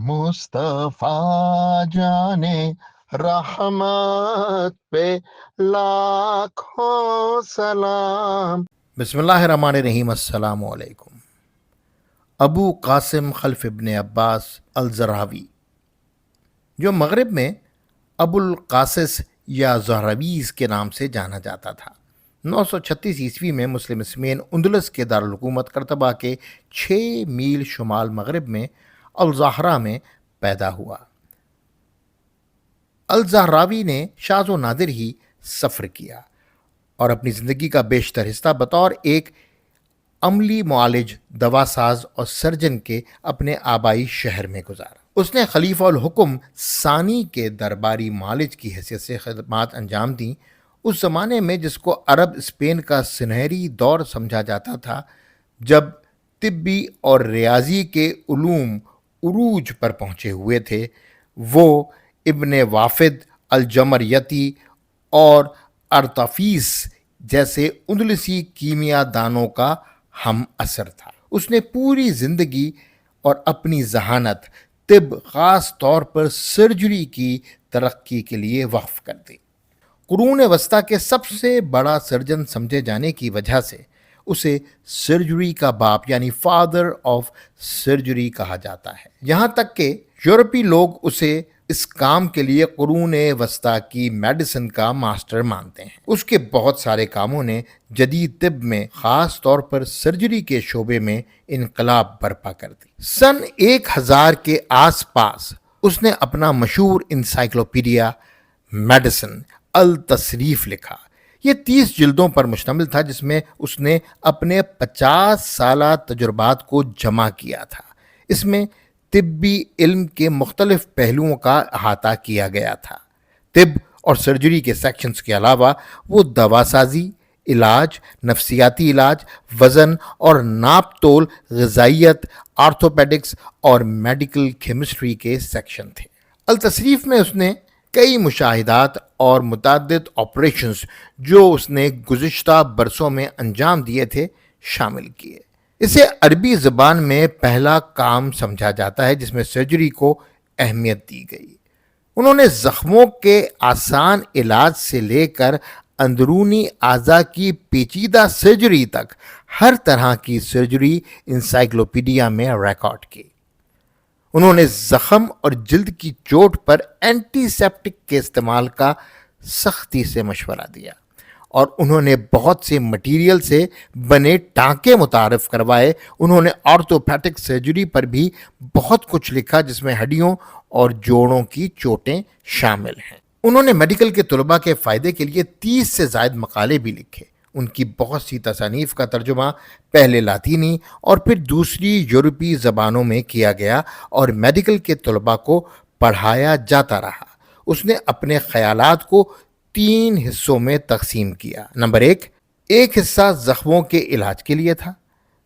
मुस्तफा जाने रहमत पे लाखों सलाम। बिस्मिल्लाहिर्रहमानिर्रहीम। अस्सलामु अलैकुम। अबू कासिम खल्फ इब्न अब्बास अल-ज़हरावी, जो मगरिब में अबुल कासिस या ज़हरावीज़ के नाम से जाना जाता था, 936 ईस्वी में मुस्लिम स्पेन उंदलस के दारुल हुकूमत करतबा के 6 मील शुमाल मगरिब में अल-ज़हरा में पैदा हुआ। अल-ज़हरावी ने शाज़ व नादिर ही सफ़र किया और अपनी ज़िंदगी का बेशतर हिस्सा बतौर एक अमली मुआलिज, दवासाज और सर्जन के अपने आबाई शहर में गुजारा। उसने खलीफा उल हुक्म सानी के दरबारी मालिज की हैसियत से खिदमात अंजाम दी। उस ज़माने में जिसको अरब स्पेन का सुनहरी दौर समझा जाता था, जब तिब्बी और रियाजी के उलूम उरूज पर पहुँचे हुए थे, वो इब्न वाफिद अल-जमरियती और अरतफीस जैसे उंदलसी कीमिया दानों का हम असर था। उसने पूरी जिंदगी और अपनी जहानत तिब, खास तौर पर सर्जरी की तरक्की के लिए वक्फ कर दी। कुरून वस्ता के सबसे बड़ा सर्जन समझे जाने की वजह से उसे सर्जरी का बाप यानी फादर ऑफ सर्जरी कहा जाता है। यहाँ तक कि यूरोपीय लोग उसे इस काम के लिए कुरून वस्ता की मेडिसिन का मास्टर मानते हैं। उसके बहुत सारे कामों ने जदीद तिब में, खास तौर पर सर्जरी के शोबे में इनकलाब बर्पा कर दी। सन 1000 के आसपास उसने अपना मशहूर इंसाइक्लोपीडिया मेडिसिन अल तसरीफ लिखा। ये 30 जिल्दों पर मुश्तमिल था, जिसमें उसने अपने 50 साला तजुर्बात को जमा किया था। इसमें तिब्बी इल्म के मुख्तलिफ पहलुओं का अहाता किया गया था। तिब और सर्जरी के सेक्शंस के अलावा वो दवासाजी, इलाज, नफ्सियाती इलाज, वज़न और नाप तोल, ग़िज़ाइयत, आर्थोपेडिक्स और मेडिकल केमिस्ट्री के सेक्शन थे। अल तसरीफ में उसने कई मुशाहिदात और मुतअद्दिद ऑपरेशंस जो उसने गुज़िश्ता बरसों में अंजाम दिए थे शामिल किए। इसे अरबी ज़बान में पहला काम समझा जाता है जिसमें सर्जरी को अहमियत दी गई। उन्होंने ज़ख्मों के आसान इलाज से लेकर अंदरूनी आज़ा की पेचीदा सर्जरी तक हर तरह की सर्जरी इंसाइक्लोपीडिया में रिकॉर्ड की। उन्होंने ज़ख्म और जिल्द की चोट पर एंटीसेप्टिक के इस्तेमाल का सख्ती से मशवरा दिया और उन्होंने बहुत से मटीरियल से बने टाँके मुतारफ़ करवाए। उन्होंने ऑर्थोपेडिक सर्जरी पर भी बहुत कुछ लिखा, जिसमें हड्डियों और जोड़ों की चोटें शामिल हैं। उन्होंने मेडिकल के तलबा के फ़ायदे के लिए 30 से ज़ायद मकाले भी लिखे। उनकी बहुत सी तसानीफ़ का तर्जुमा पहले लातीनी और फिर दूसरी यूरोपीय ज़बानों में किया गया और मेडिकल के तलबा को पढ़ाया जाता रहा। उसने अपने ख़यालात को 3 हिस्सों में तकसीम किया। नंबर 1, एक हिस्सा ज़ख्मों के इलाज के लिए था,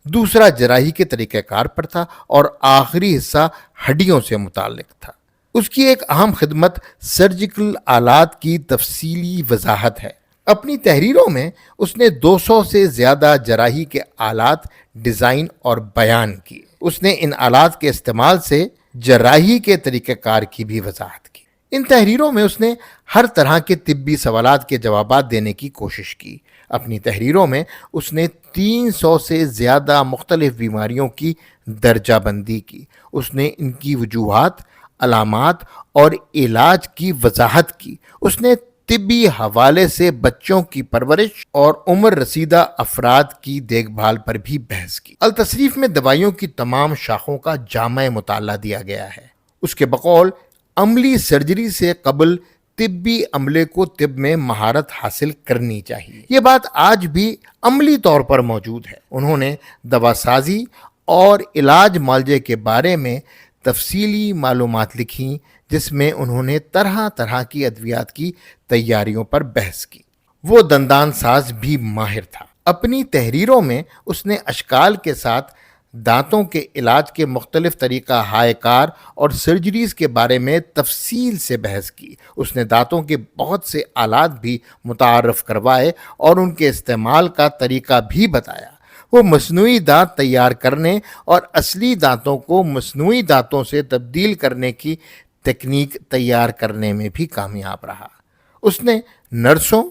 दूसरा जराही के तरीक़ेकार पर था और आखिरी हिस्सा हड्डियों से मुताल्लिक था। उसकी एक अहम खिदमत सर्जिकल आलात की तफसीली वजाहत है। अपनी तहरीरों में उसने 200 से ज़्यादा जराही के आलात डिज़ाइन और बयान किए। उसने इन आलात के इस्तेमाल से जराही के तरीक़ेकार की भी वजाहत की। इन तहरीरों में उसने हर तरह के तिब्बी सवालात के जवाबात देने की कोशिश की। अपनी तहरीरों में उसने 300 से ज़्यादा मुख्तलिफ बीमारियों की दर्जाबंदी की। उसने इनकी वजूहात, अलामात और इलाज की वजाहत की। उसने तिब्बी हवाले से बच्चों की परवरिश और उम्र रसीदा अफराद की देखभाल पर भी बहस की। अल तसरीफ में दवाइयों की तमाम शाखों का जामा मुताला दिया गया है। उसके बकौल अमली सर्जरी से कबल तिब्बी अमले को तिब में महारत हासिल करनी चाहिए। ये बात आज भी अमली तौर पर मौजूद है। उन्होंने दवासाजी और इलाज मालजे के बारे में तफसीली मालूमात लिखी, जिसमें उन्होंने तरह तरह की अद्वियात की तैयारियों पर बहस की। वो दंदान साज भी माहिर था। अपनी तहरीरों में उसने अशकाल के साथ दांतों के इलाज के मुख्तलिफ तरीक़ा हायकार और सर्जरीज़ के बारे में तफसील से बहस की। उसने दांतों के बहुत से आलात भी मुतारफ़ करवाए और उनके इस्तेमाल का तरीक़ा भी बताया। وہ مصنوعی دانت تیار کرنے اور اصلی دانتوں کو مصنوعی دانتوں سے تبدیل کرنے کی تکنیک تیار کرنے میں بھی کامیاب رہا۔ اس نے نرسوں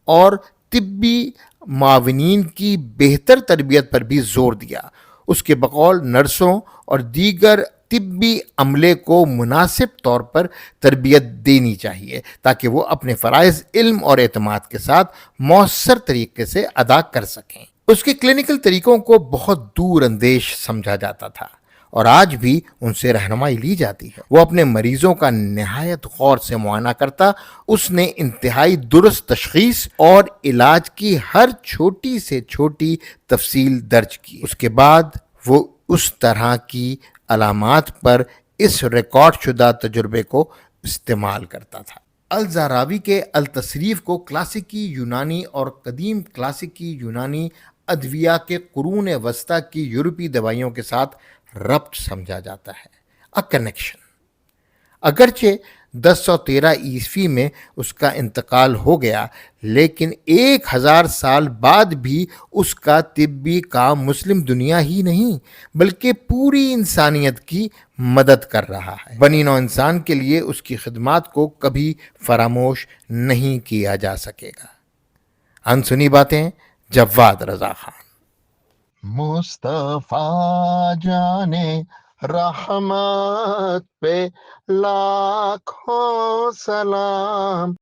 اور طبی معاونین کی بہتر تربیت پر بھی زور دیا۔ اس کے بقول نرسوں اور دیگر طبی عملے کو مناسب طور پر تربیت دینی چاہیے تاکہ وہ اپنے فرائض علم اور اعتماد کے ساتھ مؤثر طریقے سے ادا کر سکیں۔ اس کے کلینکل طریقوں کو بہت دور اندیش سمجھا جاتا تھا اور آج بھی ان سے رہنمائی لی جاتی ہے۔ وہ اپنے مریضوں کا نہایت غور سے معائنہ کرتا، اس نے انتہائی درست تشخیص اور علاج کی ہر چھوٹی سے چھوٹی تفصیل درج کی۔ اس کے بعد وہ اس طرح کی علامات پر اس ریکارڈ شدہ تجربے کو استعمال کرتا تھا۔ الزاراوی کے التصریف کو کلاسیکی یونانی اور قدیم کلاسیکی یونانی ادویہ کے قرون وسطیٰ کی یورپی دوائیوں کے ساتھ ربط سمجھا جاتا ہے، کنیکشن۔ اگرچہ 1013 عیسوی میں اس کا انتقال ہو گیا، لیکن 1000 سال بعد بھی اس کا طبی کام مسلم دنیا ہی نہیں بلکہ پوری انسانیت کی مدد کر رہا ہے۔ بنی نوع انسان کے لیے اس کی خدمات کو کبھی فراموش نہیں کیا جا سکے گا۔ انسنی باتیں، جواد رضا خان۔ مصطفیٰ جانے رحمت پہ لاکھوں سلام۔